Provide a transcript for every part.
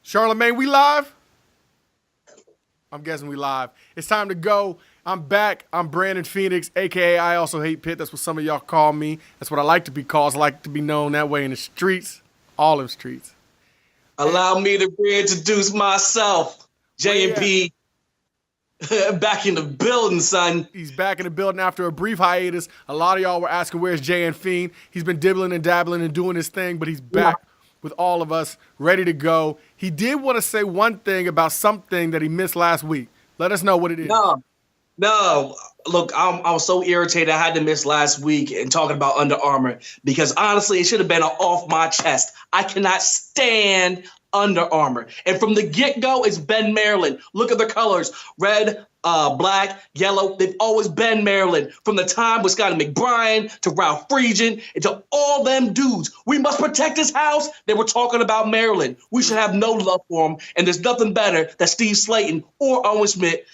Charlamagne, we live? I'm guessing we live. It's time to go. I'm back. I'm Brandon Phoenix, a.k.a. I Also Hate Pitt. That's what some of y'all call me. That's what I like to be called. I like to be known that way in the streets, all them streets. Allow me to reintroduce myself. J&P back in the building, son. He's back in the building after a brief hiatus. A lot of y'all were asking, where's Jay and Fiend? He's been dibbling and dabbling and doing his thing, but he's back with all of us, ready to go. He did want to say one thing about something that he missed last week. Let us know what it is. No. Look, I was so irritated. I had to miss last week and talking about Under Armour because honestly, it should have been off my chest. I cannot stand Under Armour. And from the get-go, it's Ben Maryland. Look at the colors. Red, black, yellow. They've always been Maryland. From the time with Scotty McBrien to Ralph Friedgen and to all them dudes. We must protect this house. They were talking about Maryland. We should have no love for them. And there's nothing better than Steve Slayton or Owen Schmidt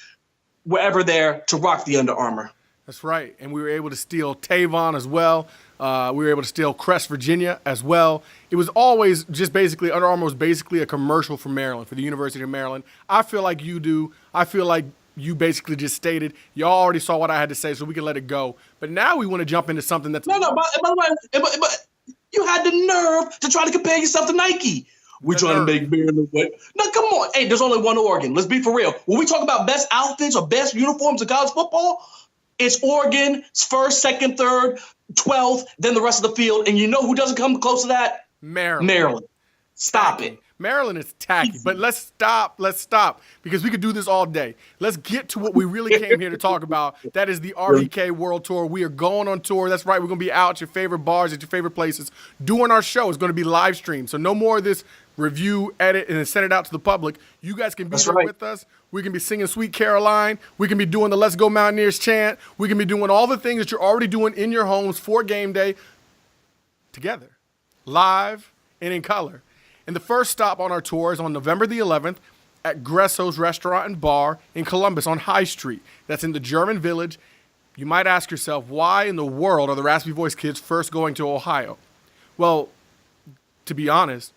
wherever there to rock the Under Armour. That's right. And we were able to steal Tavon as well. We were able to steal Crest, Virginia as well. It was always just basically, Under Armour was basically a commercial for Maryland, for the University of Maryland. I feel like you do. I feel like you basically just stated. Y'all already saw what I had to say, so we can let it go. But now we want to jump into something that's... No, by the way, but you had the nerve to try to compare yourself to Nike. We're trying to make Maryland wet. No, come on. Hey, there's only one Oregon. Let's be for real. When we talk about best outfits or best uniforms in college football, it's Oregon, first, second, third, 12th, then the rest of the field. And you know who doesn't come close to that? Maryland. Stop it. Maryland is tacky, but let's stop, because we could do this all day. Let's get to what we really came here to talk about. That is the RVK World Tour. We are going on tour. That's right. We're going to be out at your favorite bars, at your favorite places, doing our show. It's going to be live streamed. So no more of this review, edit, and then send it out to the public. You guys can be there with us. We can be singing Sweet Caroline. We can be doing the Let's Go Mountaineers chant. We can be doing all the things that you're already doing in your homes for game day together, live and in color. And the first stop on our tour is on November the 11th at Gresso's Restaurant and Bar in Columbus on High Street. That's in the German Village. You might ask yourself, why in the world are the Raspy Voice kids first going to Ohio? Well, to be honest,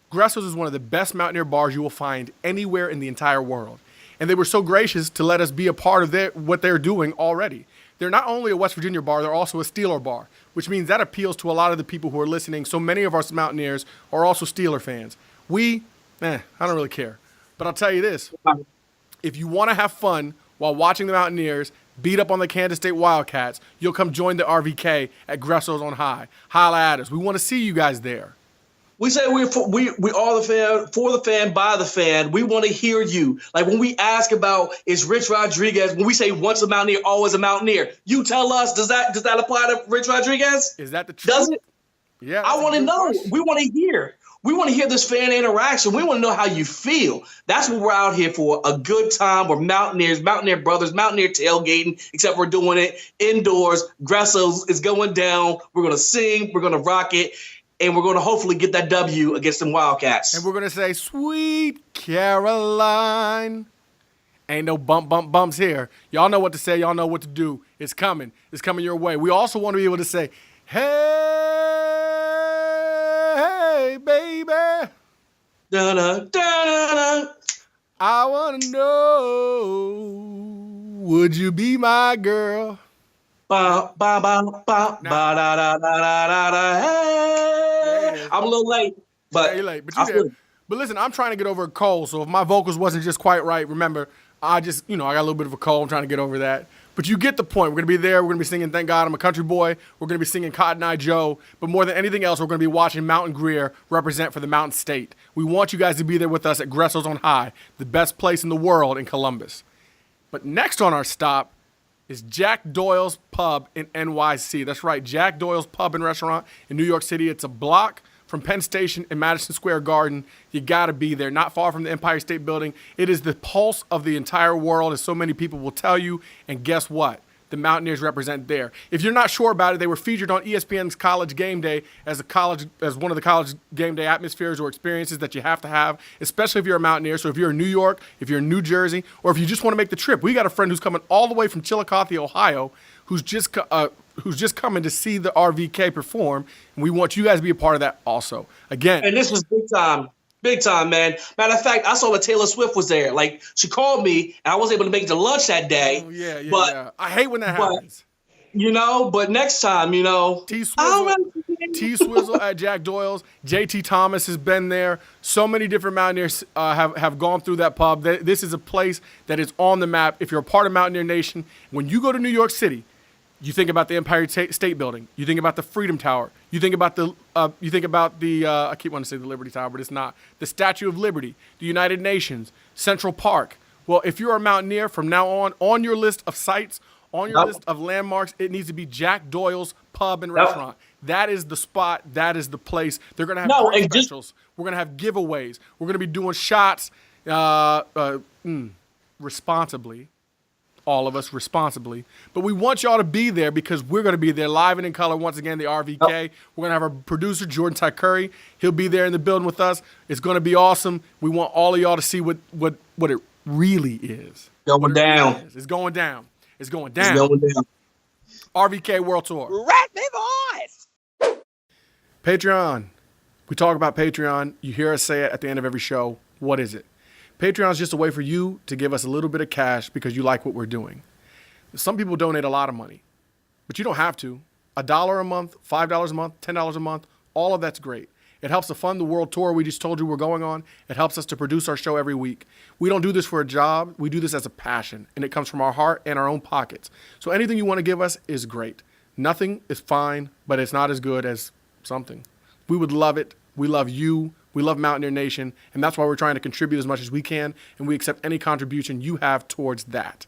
Gresso's is one of the best Mountaineer bars you will find anywhere in the entire world. And they were so gracious to let us be a part of what they're doing already. They're not only a West Virginia bar, they're also a Steeler bar, which means that appeals to a lot of the people who are listening. So many of us Mountaineers are also Steeler fans. I don't really care. But I'll tell you this. If you want to have fun while watching the Mountaineers beat up on the Kansas State Wildcats, you'll come join the RVK at Gresso's on High. Holla at us. We want to see you guys there. We say we are the fan, for the fan, by the fan. We want to hear you. Like when we ask about is Rich Rodriguez, when we say once a Mountaineer, always a Mountaineer, you tell us, does that apply to Rich Rodriguez? Is that the truth? Does it? Yeah. I want to know. Question. We want to hear. We want to hear this fan interaction. We want to know how you feel. That's what we're out here for, a good time. We're Mountaineers, Mountaineer brothers, Mountaineer tailgating, except we're doing it indoors. Gresso's is going down. We're going to sing. We're going to rock it. And we're going to hopefully get that W against them Wildcats. And we're going to say, Sweet Caroline. Ain't no bumps here. Y'all know what to say. Y'all know what to do. It's coming. It's coming your way. We also want to be able to say, hey, baby. Da-da-da-da-da. I want to know, would you be my girl? Ba ba ba ba ba da da da da da. Hey, I'm a little late, but yeah, you're late. But listen, I'm trying to get over a cold, so if my vocals wasn't just quite right, remember, I got a little bit of a cold. I'm trying to get over that. But you get the point. We're gonna be there. We're gonna be singing "Thank God I'm a Country Boy." We're gonna be singing "Cotton Eye Joe." But more than anything else, we're gonna be watching Mountain Greer represent for the Mountain State. We want you guys to be there with us at Gresso's on High, the best place in the world in Columbus. But next on our stop is Jack Doyle's Pub in NYC. That's right, Jack Doyle's Pub and Restaurant in New York City. It's a block from Penn Station and Madison Square Garden. You got to be there, not far from the Empire State Building. It is the pulse of the entire world, as so many people will tell you. And guess what? The Mountaineers represent there. If you're not sure about it, they were featured on ESPN's College Game Day as one of the college game day atmospheres or experiences that you have to have, especially if you're a Mountaineer. So if you're in New York, if you're in New Jersey, or if you just want to make the trip, we got a friend who's coming all the way from Chillicothe, Ohio, who's just coming to see the RVK perform, and we want you guys to be a part of that also. Again, and this was big time. Big time, man. Matter of fact, I saw that Taylor Swift was there. Like, she called me, and I was able to make it to lunch that day. Oh, yeah. But I hate when that happens. but next time, T Swizzle at Jack Doyle's. JT Thomas has been there. So many different Mountaineers have gone through that pub. This is a place that is on the map. If you're a part of Mountaineer Nation, when you go to New York City, you think about the Empire State Building. You think about the Freedom Tower. You think about the I keep wanting to say the Liberty Tower, but it's not. The Statue of Liberty, the United Nations, Central Park. Well, if you're a Mountaineer, from now on your list of sites, on your list of landmarks, it needs to be Jack Doyle's Pub and Restaurant. That is the spot. That is the place. They're going to have drink specials. We're going to have giveaways. We're going to be doing shots responsibly. All of us responsibly. But we want y'all to be there because we're going to be there live and in color. Once again, the RVK. We're going to have our producer, Jordan Ty Curry. He'll be there in the building with us. It's going to be awesome. We want all of y'all to see what it really is. Going down. It's going down. It's going It's down. going down. RVK World Tour. Raspy voice. Patreon. We talk about Patreon. You hear us say it at the end of every show. What is it? Patreon is just a way for you to give us a little bit of cash because you like what we're doing. Some people donate a lot of money, but you don't have to. $1 a month, $5 a month, $10 a month, all of that's great. It helps to fund the world tour we just told you we're going on. It helps us to produce our show every week. We don't do this for a job. We do this as a passion, and it comes from our heart and our own pockets. So anything you want to give us is great. Nothing is fine, but it's not as good as something. We would love it. We love you. We love Mountaineer Nation, and that's why we're trying to contribute as much as we can, and we accept any contribution you have towards that.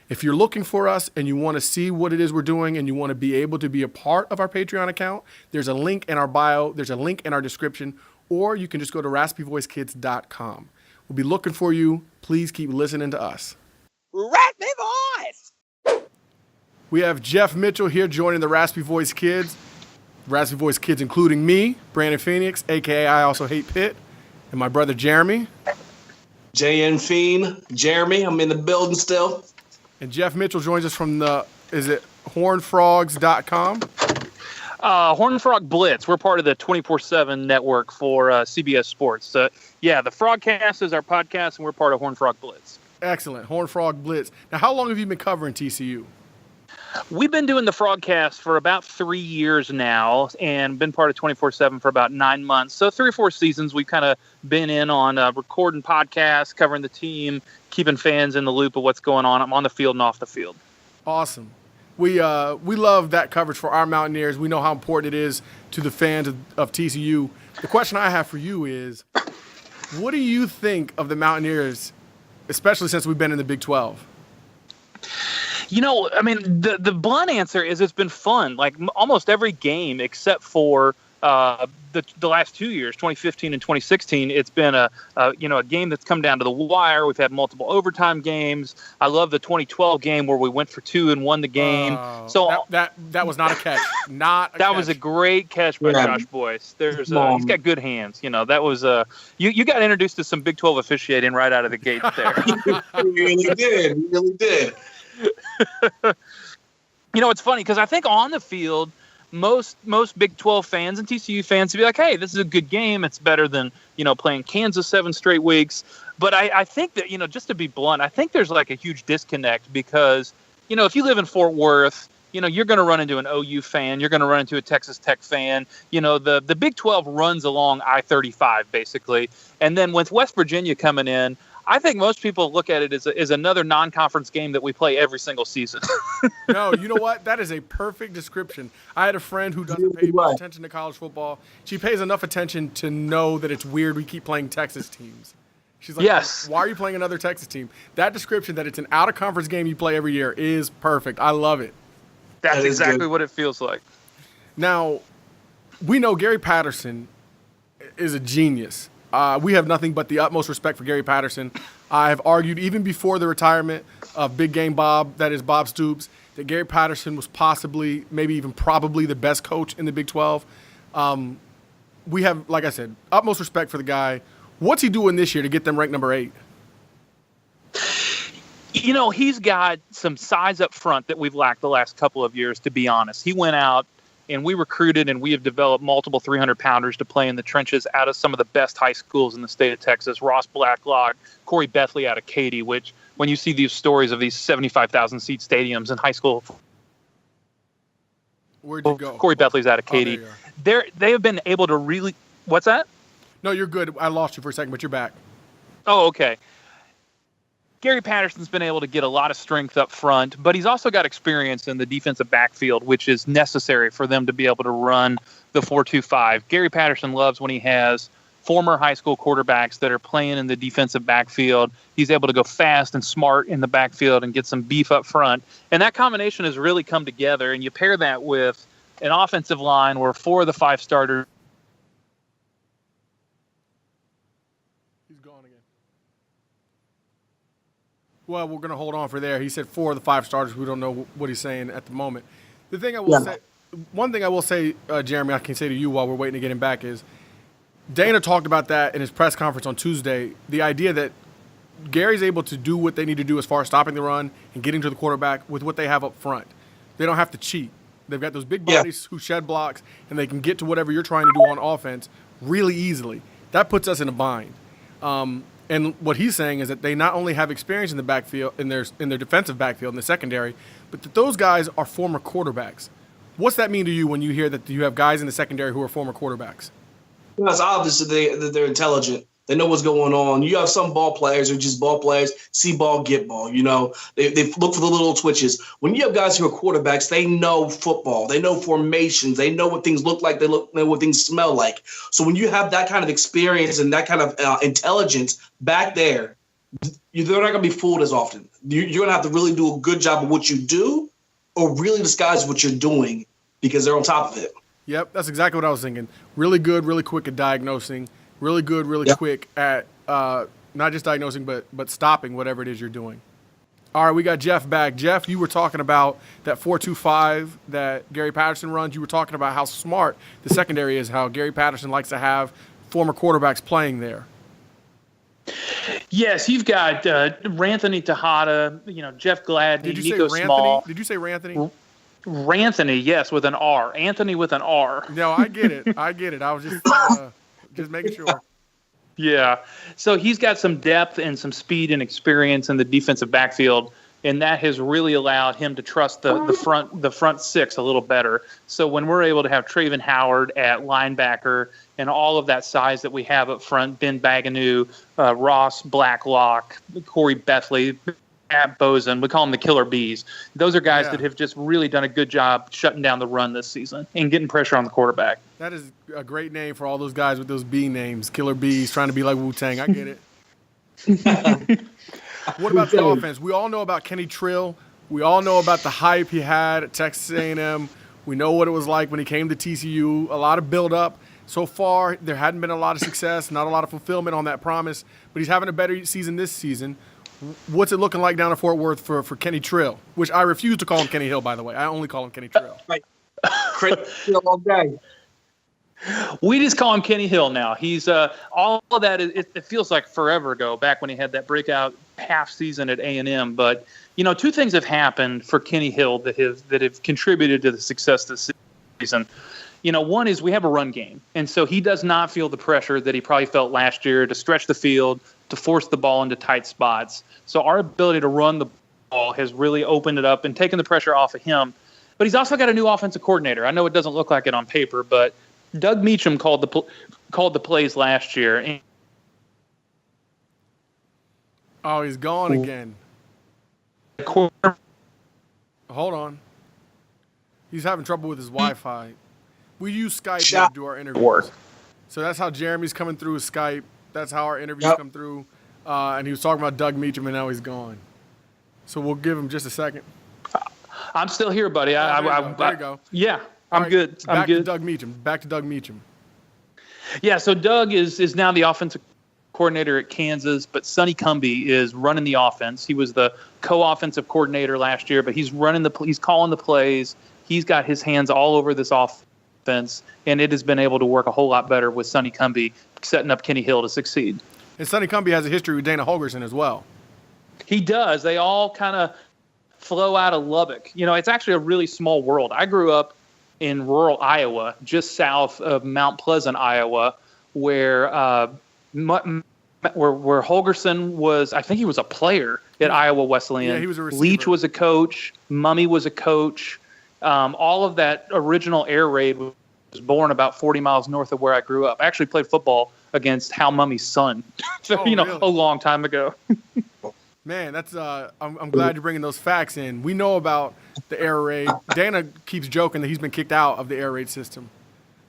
If you're looking for us and you want to see what it is we're doing and you want to be able to be a part of our Patreon account, there's a link in our bio, there's a link in our description, or you can just go to raspyvoicekids.com. We'll be looking for you. Please keep listening to us. Raspy voice. We have Geoff Mitchell here joining the Raspy Voice Kids. Raspy Voice Kids, including me, Brandon Phoenix, a.k.a. I Also Hate Pitt, and my brother Jeremy. JN Fiend, Jeremy, I'm in the building still. And Geoff Mitchell joins us from hornfrogs.com? Horn Frog Blitz. We're part of the 24/7 network for CBS Sports. The Frogcast is our podcast, and we're part of Horn Frog Blitz. Excellent. Horn Frog Blitz. Now, how long have you been covering TCU? We've been doing the Frogcast for about 3 years now and been part of 24/7 for about 9 months. So 3 or 4 seasons we've kind of been in on recording podcasts, covering the team, keeping fans in the loop of what's going on the field and off the field. Awesome. We love that coverage for our Mountaineers. We know how important it is to the fans of TCU. The question I have for you is, what do you think of the Mountaineers, especially since we've been in the Big 12? The blunt answer is it's been fun. Like almost every game except for the last 2 years, 2015 and 2016, it's been a game that's come down to the wire. We've had multiple overtime games. I love the 2012 game where we went for 2 and won the game. So that was not a catch. That was a great catch by Josh Boyce. He's got good hands. That was you got introduced to some Big 12 officiating right out of the gate there. We really did. It's funny because I think on the field, most Big 12 fans and TCU fans would be like, hey, this is a good game. It's better than, playing Kansas 7 straight weeks. But I think that, just to be blunt, I think there's like a huge disconnect because, if you live in Fort Worth, you're going to run into an OU fan. You're going to run into a Texas Tech fan. The Big 12 runs along I-35 basically. And then with West Virginia coming in, I think most people look at it as another non-conference game that we play every single season. No, you know what? That is a perfect description. I had a friend who doesn't pay much attention to college football. She pays enough attention to know that it's weird we keep playing Texas teams. She's like, yes. Why are you playing another Texas team? That description that it's an out-of-conference game you play every year is perfect. I love it. That's exactly what it feels like. Now, we know Gary Patterson is a genius. We have nothing but the utmost respect for Gary Patterson. I have argued even before the retirement of Big Game Bob, that is Bob Stoops, that Gary Patterson was possibly, maybe even probably the best coach in the Big 12. We have, like I said, utmost respect for the guy. What's he doing this year to get them ranked number 8? He's got some size up front that we've lacked the last couple of years, to be honest. He went out And we recruited and we have developed multiple 300-pounders to play in the trenches out of some of the best high schools in the state of Texas. Ross Blacklock, Corey Bethley out of Katy, which when you see these stories of these 75,000-seat stadiums in high school. Where'd you go? Corey Bethley's out of Katy. They have been able to really – what's that? No, you're good. I lost you for a second, but you're back. Oh, okay. Gary Patterson's been able to get a lot of strength up front, but he's also got experience in the defensive backfield, which is necessary for them to be able to run the 4-2-5. Gary Patterson loves when he has former high school quarterbacks that are playing in the defensive backfield. He's able to go fast and smart in the backfield and get some beef up front. And that combination has really come together, and you pair that with an offensive line where 4 of the 5 starters. He's gone again. Well, we're going to hold on for there. He said 4 of the 5 starters. We don't know what he's saying at the moment. The thing I will say, one thing I will say, Jeremy, I can say to you while we're waiting to get him back is Dana talked about that in his press conference on Tuesday, the idea that Gary's able to do what they need to do as far as stopping the run and getting to the quarterback with what they have up front. They don't have to cheat. They've got those big bodies who shed blocks, and they can get to whatever you're trying to do on offense really easily. That puts us in a bind. And what he's saying is that they not only have experience in the backfield, in their defensive backfield, in the secondary, but that those guys are former quarterbacks. What's that mean to you when you hear that you have guys in the secondary who are former quarterbacks? Well, it's obvious that they're intelligent. They know what's going on. You have some ball players who are just ball players, see ball, get ball. You know, they look for the little twitches. When you have guys who are quarterbacks, they know football. They know formations. They know what things look like. They know what things smell like. So when you have that kind of experience and that kind of intelligence back there, they're not going to be fooled as often. You're going to have to really do a good job of what you do or really disguise what you're doing because they're on top of it. Yep, that's exactly what I was thinking. Really good, really quick at diagnosing. Really good, really quick at not just diagnosing, but stopping whatever it is you're doing. All right, we got Geoff back. Geoff, you were talking about that 4-2-5 that Gary Patterson runs. You were talking about how smart the secondary is, how Gary Patterson likes to have former quarterbacks playing there. Yes, you've got Ranthony Tejada, Jeff Gladney, Did you Nico say Small. Ranthony? Did you say Ranthony? Ranthony, yes, with an R. Anthony with an R. No, I get it. I was just making sure. Yeah. So he's got some depth and some speed and experience in the defensive backfield, and that has really allowed him to trust the front six a little better. So when we're able to have Traven Howard at linebacker and all of that size that we have up front, Ben Baganu, Ross Blacklock, Corey Bethley, Matt Bozen, we call them the Killer Bees. Those are guys that have just really done a good job shutting down the run this season and getting pressure on the quarterback. That is a great name for all those guys with those bee names, Killer Bees, trying to be like Wu-Tang. I get it. What about the offense? We all know about Kenny Trill. We all know about the hype he had at Texas A&M. We know what it was like when he came to TCU. A lot of build-up. So far, there hadn't been a lot of success, not a lot of fulfillment on that promise, but he's having a better season this season. What's it looking like down in Fort Worth for Kenny Trill? Which I refuse to call him Kenny Hill, by the way. I only call him Kenny Trill. Right. Trill all day. We just call him Kenny Hill now. He's all of that. It feels like forever ago, back when he had that breakout half season at A&M. But two things have happened for Kenny Hill that have contributed to the success this season. One is we have a run game, and so he does not feel the pressure that he probably felt last year to stretch the field, to force the ball into tight spots. So our ability to run the ball has really opened it up and taken the pressure off of him. But he's also got a new offensive coordinator. I know it doesn't look like it on paper, but Doug Meacham called the plays last year. Oh, he's gone again. Hold on. He's having trouble with his Wi-Fi. We use Skype to do our interviews. So that's how Jeremy's coming through with Skype. That's how our interviews come through. And he was talking about Doug Meacham, and now he's gone. So we'll give him just a second. I'm still here, buddy. There you go. Yeah, I'm good. Back to Doug Meacham. Yeah, so Doug is now the offensive coordinator at Kansas, but Sonny Cumbie is running the offense. He was the co-offensive coordinator last year, but he's calling the plays. He's got his hands all over this offense, and it has been able to work a whole lot better with Sonny Cumbie setting up Kenny Hill to succeed. And Sonny Cumbie has a history with Dana Holgerson as well. He does. They all kind of flow out of Lubbock. It's actually a really small world. I grew up in rural Iowa, just south of Mount Pleasant, Iowa, where Holgerson was. I think he was a player at Iowa Wesleyan. Yeah, he was a receiver. Leach was a coach. Mummy was a coach. All of that original air raid was born about 40 miles north of where I grew up. I actually played football against Hal Mummy's son, Really? a long time ago. Man, that's I'm glad you're bringing those facts in. We know about the air raid. Dana keeps joking that he's been kicked out of the air raid system.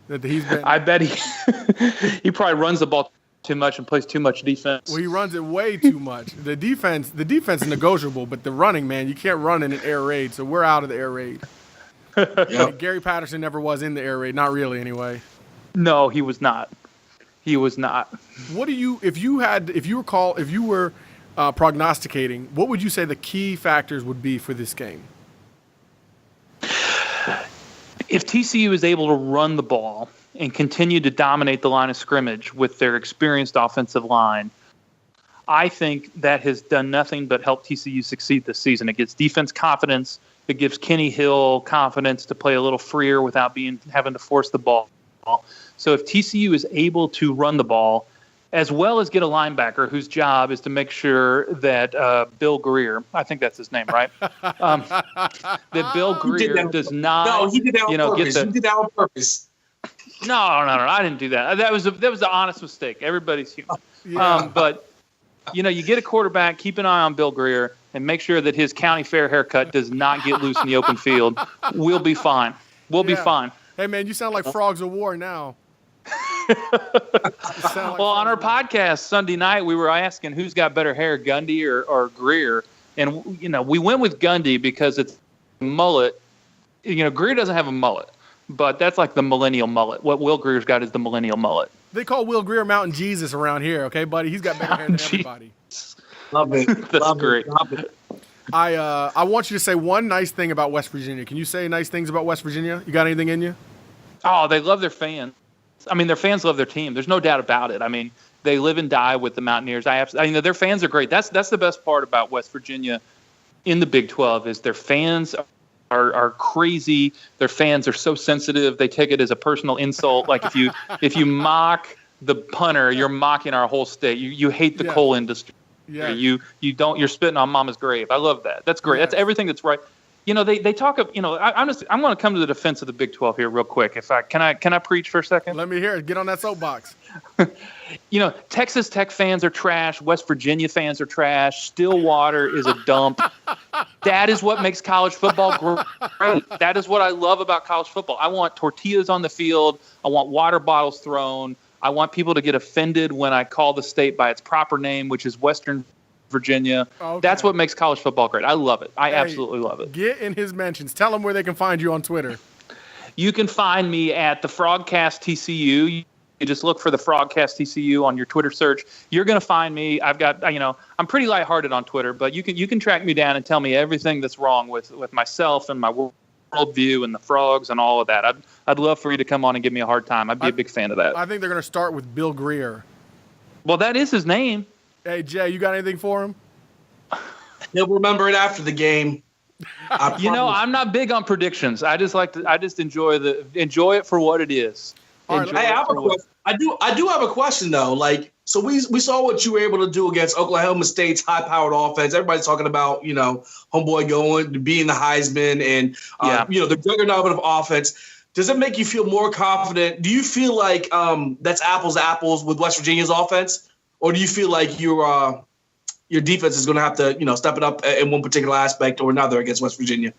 That he's been. I bet he probably runs the ball too much and plays too much defense. Well, he runs it way too much. The defense is negotiable, but the running, man, you can't run in an air raid. So we're out of the air raid. Yep. Gary Patterson never was in the air raid, not really, anyway. No, he was not. He was not. What do you, if you were prognosticating, what would you say the key factors would be for this game? If TCU is able to run the ball and continue to dominate the line of scrimmage with their experienced offensive line, I think that has done nothing but help TCU succeed this season. It gives defense confidence. It gives Kenny Hill confidence to play a little freer without having to force the ball. So if TCU is able to run the ball, as well as get a linebacker whose job is to make sure that Bill Greer, I think that's his name, right? That Bill Greer does not. No, he did that on purpose. He did that on purpose. No, I didn't do that. That was an honest mistake. Everybody's human. Yeah. But you get a quarterback, keep an eye on Bill Greer, and make sure that his county fair haircut does not get loose in the open field. We'll be fine. We'll be fine. Hey, man, you sound like Frogs of War now. Well, on our podcast Sunday night, we were asking who's got better hair, Gundy or Greer. And, we went with Gundy because it's a mullet. Greer doesn't have a mullet, but that's like the millennial mullet. What Will Greer's got is the millennial mullet. They call Will Greer Mountain Jesus around here, okay, buddy? He's got better hair than everybody. Love it. That's great. Love it. I want you to say one nice thing about West Virginia. Can you say nice things about West Virginia? You got anything in you? Oh, they love their fans. I mean, their fans love their team. There's no doubt about it. I mean, they live and die with the Mountaineers. Their fans are great. That's the best part about West Virginia in the Big 12 is their fans are crazy. Their fans are so sensitive. They take it as a personal insult. Like if you mock the punter, you're mocking our whole state. You hate the coal industry. Yeah. You're spitting on mama's grave. I love that. That's great. That's everything that's right. They talk of, I'm going to come to the defense of the Big 12 here real quick. Can I preach for a second? Let me hear it. Get on that soapbox. Texas Tech fans are trash. West Virginia fans are trash. Stillwater is a dump. That is what makes college football great. That is what I love about college football. I want tortillas on the field. I want water bottles thrown. I want people to get offended when I call the state by its proper name, which is Western Virginia. Okay. That's what makes college football great. I love it. I absolutely love it. Get in his mentions. Tell them where they can find you on Twitter. You can find me at the Frogcast TCU. You just look for the Frogcast TCU on your Twitter search. You're going to find me. I've got, I'm pretty lighthearted on Twitter, but you can track me down and tell me everything that's wrong with myself and my worldview and the frogs and all of that. I'd love for you to come on and give me a hard time. I'd be a big fan of that. I think they're going to start with Bill Greer. Well, that is his name. Hey, Jay, you got anything for him? He'll remember it after the game. I'm not big on predictions. I just enjoy it for what it is. All right, I do have a question though. Like, so we saw what you were able to do against Oklahoma State's high-powered offense. Everybody's talking about, homeboy going being the Heisman and the juggernaut of offense. Does it make you feel more confident? Do you feel like that's apples to apples with West Virginia's offense, or do you feel like your defense is going to have to step it up in one particular aspect or another against West Virginia?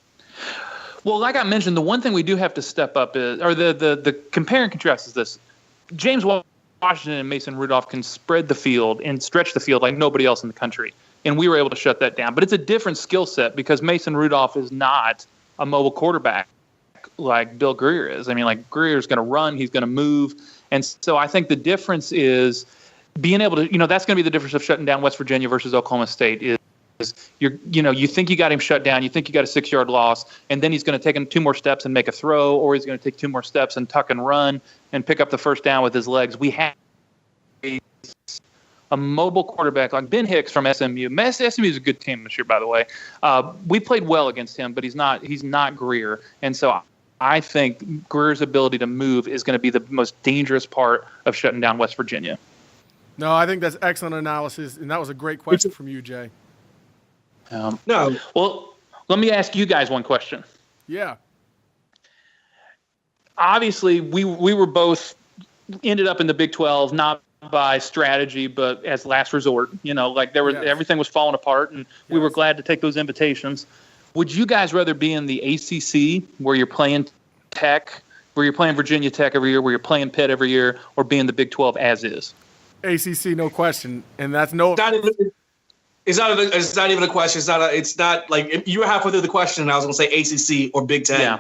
Well, like I mentioned, the one thing we do have to step up is, or the compare and contrast is this. James Washington and Mason Rudolph can spread the field and stretch the field like nobody else in the country, and we were able to shut that down. But it's a different skill set because Mason Rudolph is not a mobile quarterback like Bill Greer is. I mean, like Greer's going to run, he's going to move. And so I think the difference is being able to, that's going to be the difference of shutting down West Virginia versus Oklahoma State is you think you got him shut down, you think you got a 6-yard loss, and then he's going to take 2 more steps and make a throw, or he's going to take 2 more steps and tuck and run and pick up the first down with his legs. We have a mobile quarterback like Ben Hicks from SMU. SMU is a good team this year, by the way. We played well against him, but he's not Greer. And so I think Greer's ability to move is going to be the most dangerous part of shutting down West Virginia. No, I think that's excellent analysis, and that was a great question from you, Jay. No. Well, let me ask you guys one question. Yeah. Obviously, we were both ended up in the Big 12, not by strategy, but as last resort. Like everything was falling apart, and we were glad to take those invitations. Would you guys rather be in the ACC, where you're playing Tech, where you're playing Virginia Tech every year, where you're playing Pitt every year, or be in the Big 12 as is? ACC, no question, and that's no. It's not even a question. It's not like you were halfway through the question, and I was going to say ACC or Big Ten.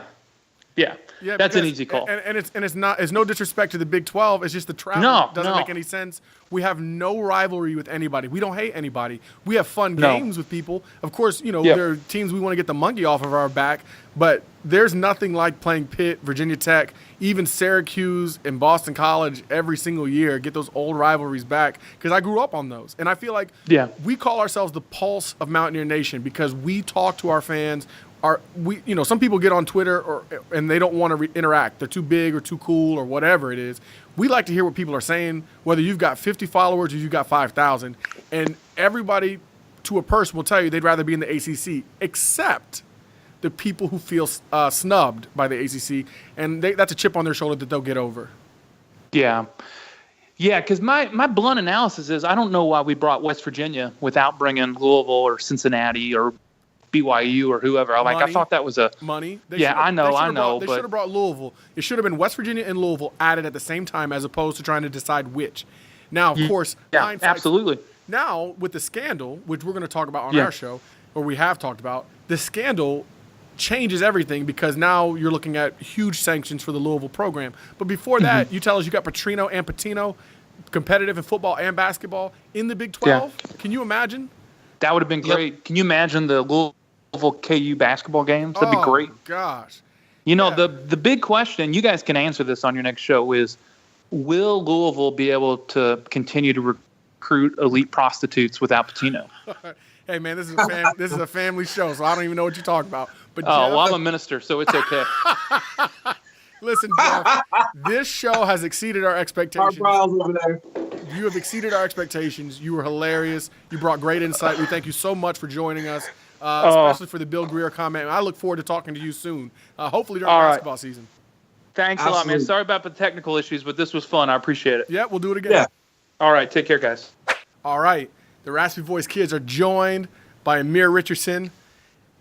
Yeah. That's an easy call. And it's no disrespect to the Big 12. It's just the travel doesn't make any sense. We have no rivalry with anybody. We don't hate anybody. We have fun games with people. Of course, there are teams we want to get the monkey off of our back, but there's nothing like playing Pitt, Virginia Tech, even Syracuse and Boston College every single year. Get those old rivalries back, because I grew up on those. And I feel like we call ourselves the pulse of Mountaineer Nation because we talk to our fans. Some people get on Twitter and they don't want to interact. They're too big or too cool or whatever it is. We like to hear what people are saying, whether you've got 50 followers or you've got 5,000. And everybody, to a person, will tell you they'd rather be in the ACC, except the people who feel snubbed by the ACC, and that's a chip on their shoulder that they'll get over. Yeah, because my blunt analysis is I don't know why we brought West Virginia without bringing Louisville or Cincinnati or BYU or whoever. I thought that was money. I know. They should have brought Louisville. It should have been West Virginia and Louisville added at the same time, as opposed to trying to decide which. Now, of course, absolutely. Now with the scandal, which we're going to talk about on our show, or we have talked about, the scandal changes everything, because now you're looking at huge sanctions for the Louisville program. But before that, you tell us you got Petrino and Pitino, competitive in football and basketball, in the Big 12. Yeah. Can you imagine? That would have been great. Yep. Can you imagine the Louisville KU basketball games? That'd be great. Gosh. The big question, you guys can answer this on your next show, is will Louisville be able to continue to recruit elite prostitutes without Pitino? Hey, man, this is a family show, so I don't even know what you're talking about. But I'm a minister, so it's okay. Listen, Geoff, this show has exceeded our expectations. You have exceeded our expectations. You were hilarious. You brought great insight. We thank you so much for joining us, especially for the Bill Greer comment. I look forward to talking to you soon, hopefully during basketball season. Thanks a lot, man. Sorry about the technical issues, but this was fun. I appreciate it. Yeah, we'll do it again. Yeah. All right, take care, guys. All right. The Raspy Voice kids are joined by Amir Richardson,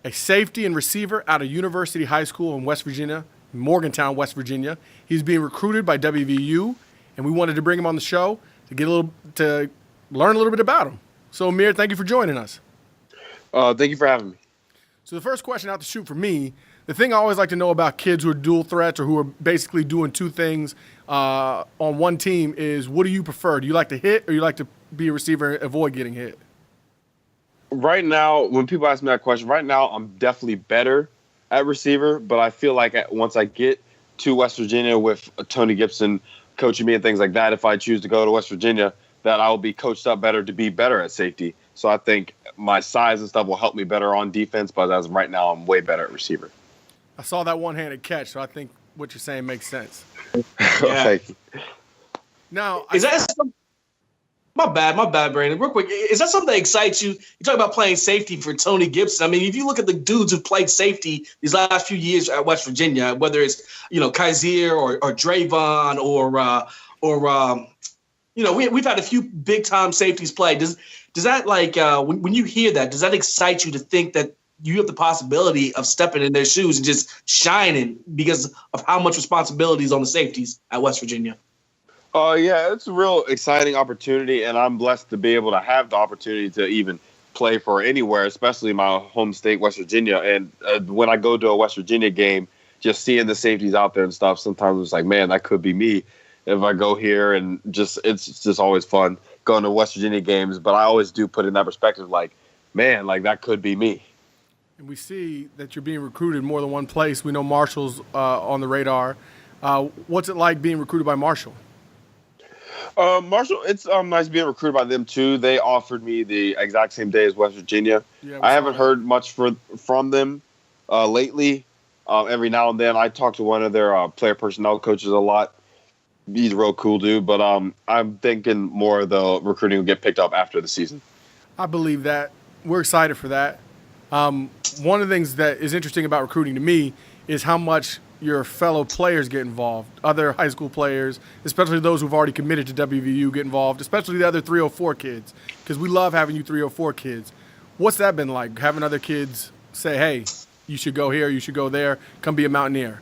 a safety and receiver out of University High School in West Virginia, Morgantown, West Virginia. He's being recruited by WVU, and we wanted to bring him on the show to learn a little bit about him. So, Amir, thank you for joining us. Thank you for having me. So the first question out to shoot for me, the thing I always like to know about kids who are dual threats or who are basically doing two things on one team is, what do you prefer? Do you like to hit, or you like to be a receiver and avoid getting hit? Right now, when people ask me that question, right now I'm definitely better at receiver, but I feel like once I get to West Virginia with Tony Gibson coaching me and things like that, if I choose to go to West Virginia, that I will be coached up better to be better at safety. So I think my size and stuff will help me better on defense, but as of right now, I'm way better at receiver. I saw that one-handed catch, so I think what you're saying makes sense. Thank you. Now, my bad, Brandon. Real quick, is that something that excites you? You talk about playing safety for Tony Gibson. I mean, if you look at the dudes who played safety these last few years at West Virginia, whether it's Kaiser or Drayvon or we've had a few big time safeties play. Does that when you hear that, does that excite you to think that you have the possibility of stepping in their shoes and just shining because of how much responsibility is on the safeties at West Virginia? Yeah, it's a real exciting opportunity, and I'm blessed to be able to have the opportunity to even play for anywhere, especially my home state, West Virginia. And when I go to a West Virginia game, just seeing the safeties out there and stuff, sometimes it's like, man, that could be me if I go here. And it's just always fun going to West Virginia games. But I always do put in that perspective, like, man, like that could be me. And we see that you're being recruited more than one place. We know Marshall's on the radar. What's it like being recruited by Marshall? Marshall, it's nice being recruited by them too. They offered me the exact same day as West Virginia. Yeah, I haven't heard much from them lately. every now and then. I talk to one of their player personnel coaches a lot. He's a real cool dude, but I'm thinking more of the recruiting will get picked up after the season. I believe that. We're excited for that. One of the things that is interesting about recruiting to me is how much your fellow players get involved. Other high school players, especially those who've already committed to WVU, get involved, especially the other 304 kids, because we love having you 304 kids. What's that been like, having other kids say, hey, you should go here, you should go there, come be a Mountaineer?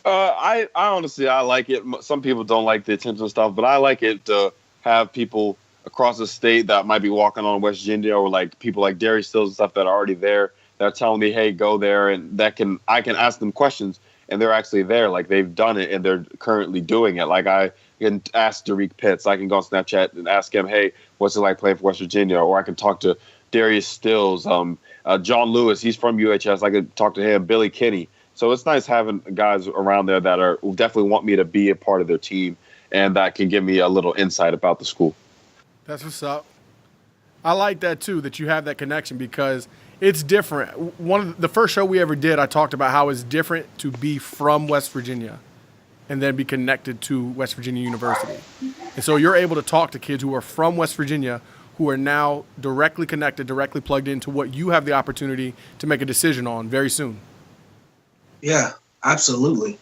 I honestly, I like it. Some people don't like the attention stuff, but I like it to have people across the state that might be walking on West Virginia, or like people like Darius Stills and stuff that are already there. They're telling me, hey, go there, and I can ask them questions, and they're actually there. Like, they've done it, and they're currently doing it. Like, I can ask Derek Pitts. I can go on Snapchat and ask him, hey, what's it like playing for West Virginia? Or I can talk to Darius Stills, John Lewis. He's from UHS. I could talk to him, Billy Kinney. So it's nice having guys around there that definitely want me to be a part of their team, and that can give me a little insight about the school. That's what's up. I like that, too, that you have that connection, because it's different. One of the first show we ever did, I talked about how it's different to be from West Virginia and then be connected to West Virginia University. And so you're able to talk to kids who are from West Virginia who are now directly connected, directly plugged into what you have the opportunity to make a decision on very soon. Yeah, absolutely.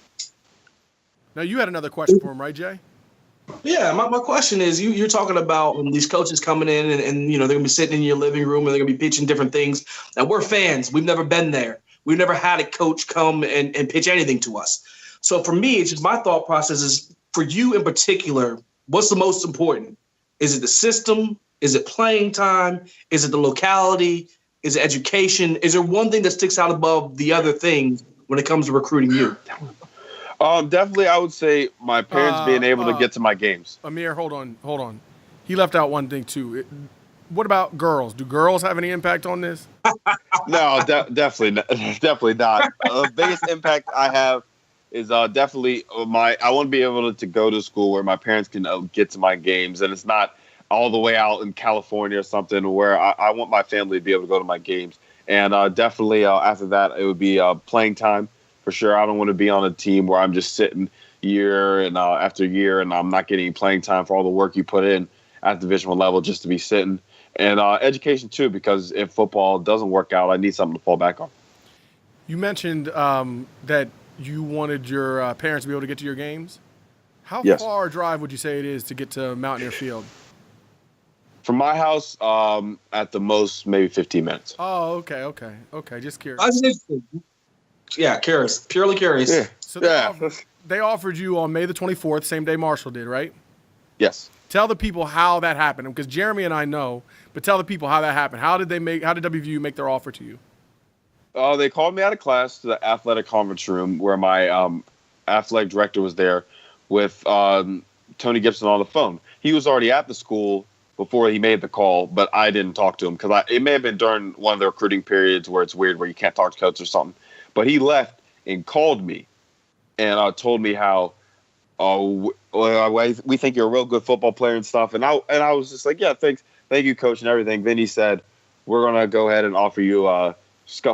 Now, you had another question for him, right, Jay? Yeah, my question is, you're talking about these coaches coming in and they're going to be sitting in your living room and they're going to be pitching different things. And we're fans. We've never been there. We've never had a coach come and pitch anything to us. So for me, it's just my thought process is, for you in particular, what's the most important? Is it the system? Is it playing time? Is it the locality? Is it education? Is there one thing that sticks out above the other things when it comes to recruiting you? Definitely, I would say my parents being able to get to my games. Amir, hold on. He left out one thing, too. What about girls? Do girls have any impact on this? No, definitely not. The biggest impact I have is definitely I want to be able to go to school where my parents can get to my games, and it's not all the way out in California or something, where I want my family to be able to go to my games. And definitely after that, it would be playing time. For sure, I don't want to be on a team where I'm just sitting year and after year and I'm not getting playing time for all the work you put in at Division I level just to be sitting. And education, too, because if football doesn't work out, I need something to fall back on. You mentioned that you wanted your parents to be able to get to your games. How far a drive would you say it is to get to Mountaineer Field? From my house, at the most, maybe 15 minutes. Oh, okay. Just curious. Yeah, curious. Purely curious. Yeah. So they offered you on May the 24th, same day Marshall did, right? Yes. Tell the people how that happened, because Jeremy and I know, but tell the people how that happened. How did WVU make their offer to you? They called me out of class to the athletic conference room where my athletic director was there with Tony Gibson on the phone. He was already at the school before he made the call, but I didn't talk to him because it may have been during one of the recruiting periods where it's weird where you can't talk to coach or something. But he left and called me and told me how we think you're a real good football player and stuff. And I was just like, yeah, thank you, coach, and everything. Then he said, we're going to go ahead and offer you a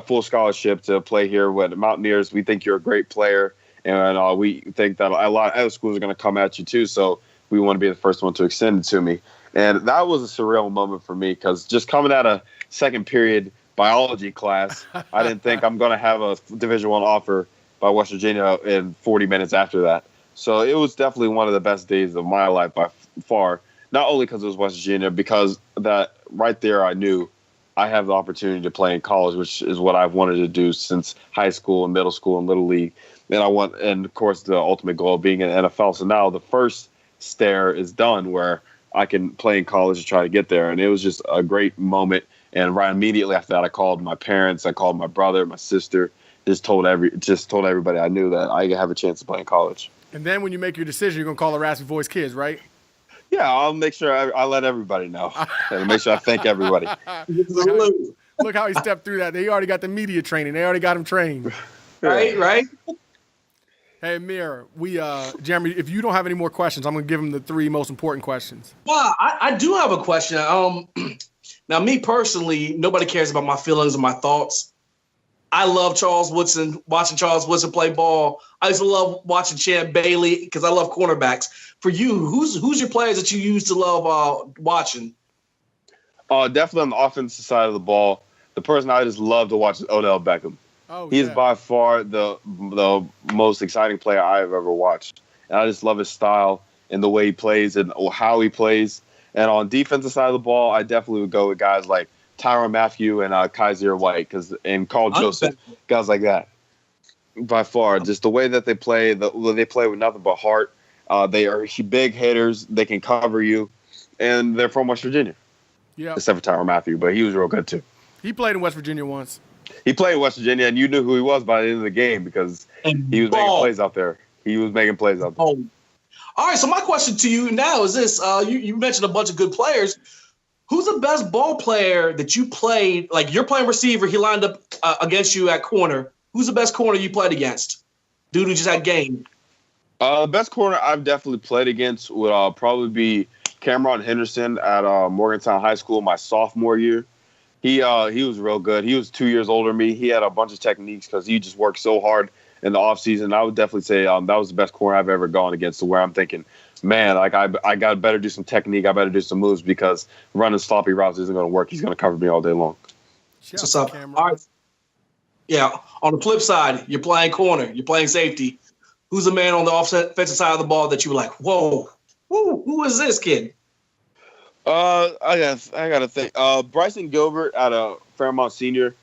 full scholarship to play here with the Mountaineers. We think you're a great player, and we think that a lot of other schools are going to come at you too. So we want to be the first one to extend it to me. And that was a surreal moment for me because just coming out of second period biology class, I didn't think I'm going to have a Division I offer by West Virginia in 40 minutes after that. So it was definitely one of the best days of my life by far, not only because it was West Virginia, because that right there I knew I have the opportunity to play in college, which is what I've wanted to do since high school and middle school and little league. And of course, the ultimate goal of being in the NFL. So now the first stair is done where I can play in college to try to get there. And it was just a great moment. And right immediately after that, I called my parents, I called my brother, my sister, just told everybody I knew that I have a chance to play in college. And then when you make your decision, you're going to call the Raspy Voice Kids, right? Yeah, I'll make sure I let everybody know. And make sure I thank everybody. Look how he stepped through that. They already got the media training. They already got him trained. Right. Hey, Amir, Jeremy, if you don't have any more questions, I'm going to give him the three most important questions. Well, I do have a question. Now, me personally, nobody cares about my feelings and my thoughts. I love Charles Woodson, watching Charles Woodson play ball. I used to love watching Champ Bailey because I love cornerbacks. For you, who's your players that you used to love watching? Definitely on the offensive side of the ball. The person I just love to watch is Odell Beckham. He's by far the most exciting player I've ever watched. And I just love his style and the way he plays and how he plays. And on defensive side of the ball, I definitely would go with guys like Tyrann Mathieu and Kaiser White and Carl Joseph, guys like that. By far, just the way that they play, they play with nothing but heart. They are big hitters. They can cover you. And they're from West Virginia. Yeah. Except for Tyrann Mathieu, but he was real good too. He played in West Virginia once. He played in West Virginia, and you knew who he was by the end of the game because he was making plays out there. All right, so my question to you now is this. You mentioned a bunch of good players. Who's the best ball player that you played? Like, you're playing receiver. He lined up against you at corner. Who's the best corner you played against? Dude who just had game. The best corner I've definitely played against would probably be Cameron Henderson at Morgantown High School my sophomore year. He was real good. He was 2 years older than me. He had a bunch of techniques because he just worked so hard in the offseason. I would definitely say that was the best corner I've ever gone against, to where I'm thinking, man, like I got to better do some technique. I better do some moves because running sloppy routes isn't going to work. He's going to cover me all day long. What's up? All right. Yeah. On the flip side, you're playing corner. You're playing safety. Who's the man on the offensive side of the ball that you were like, whoa, who is this kid? I gotta think. Bryson Gilbert at Fairmont Senior.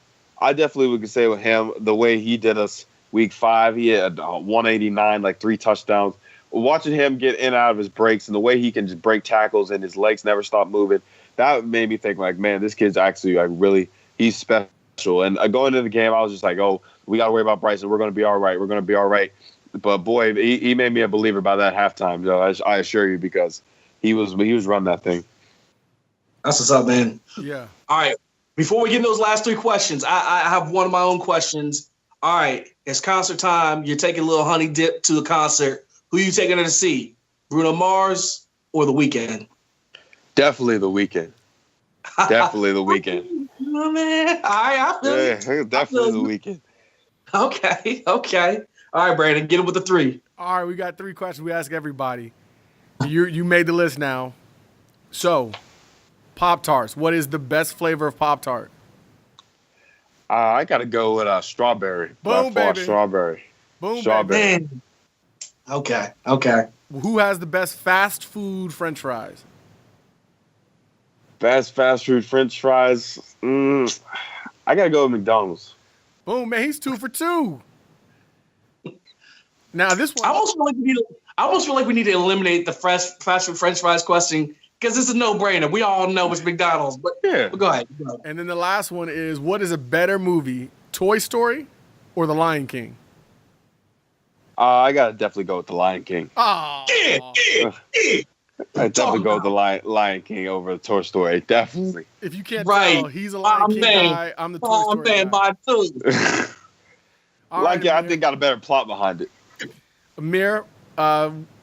I definitely would say with him, the way he did us week 5, he had 189, like 3 touchdowns. Watching him get in and out of his breaks and the way he can just break tackles and his legs never stop moving, that made me think, like, man, this kid's actually like he's special. And going into the game, I was just like, oh, we got to worry about Bryson. We're going to be all right. But boy, he made me a believer by that halftime, though. I assure you, because he was running that thing. That's what's up, man. Yeah. All right. Before we get into those last 3 questions, I have one of my own questions. All right. It's concert time. You're taking a little honey dip to the concert. Who are you taking her to see? Bruno Mars or The Weeknd? Definitely The Weeknd. Definitely The Weeknd. Oh, man. All right. I feel it. Definitely The Weeknd. Okay. All right, Brandon. Get it with the 3. All right. We got 3 questions we ask everybody. You made the list now. So, Pop-Tarts. What is the best flavor of Pop-Tart? I got to go with strawberry. Boom, baby. Strawberry. Boom, strawberry. baby. Okay. Who has the best fast food French fries? Best fast food French fries? I got to go with McDonald's. Boom, man. He's 2 for 2. Now, this one. I almost feel like we need to eliminate the fast food French fries question, because it's a no-brainer. We all know it's McDonald's. But go ahead. And then the last one is, what is a better movie, Toy Story or The Lion King? I got to definitely go with The Lion King. Oh. Yeah. I definitely go with the Lion King over Toy Story. Definitely. If you can't tell, he's a Lion King guy. I'm the Toy Story guy. By 2. Lion King, I think, got a better plot behind it. Amir,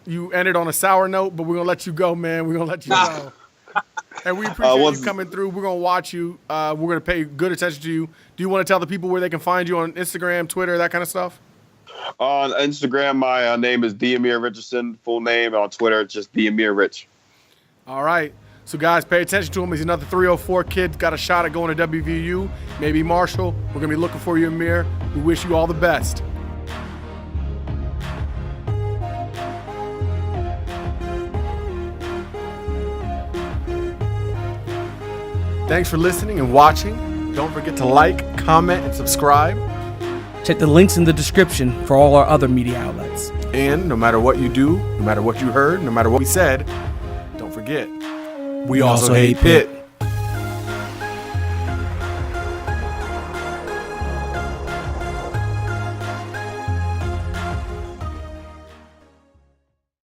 you ended on a sour note, but we're going to let you go, man. We're going to let you go. And we appreciate you coming through. We're going to watch you. We're going to pay good attention to you. Do you want to tell the people where they can find you on Instagram, Twitter, that kind of stuff? On Instagram, my name is Amir Richardson, full name. On Twitter, it's just Amir Rich. All right. So, guys, pay attention to him. He's another 304 kid. Got a shot at going to WVU, maybe Marshall. We're going to be looking for you, Amir. We wish you all the best. Thanks for listening and watching. Don't forget to like, comment, and subscribe. Check the links in the description for all our other media outlets. And no matter what you do, no matter what you heard, no matter what we said, don't forget, we also hate Pitt.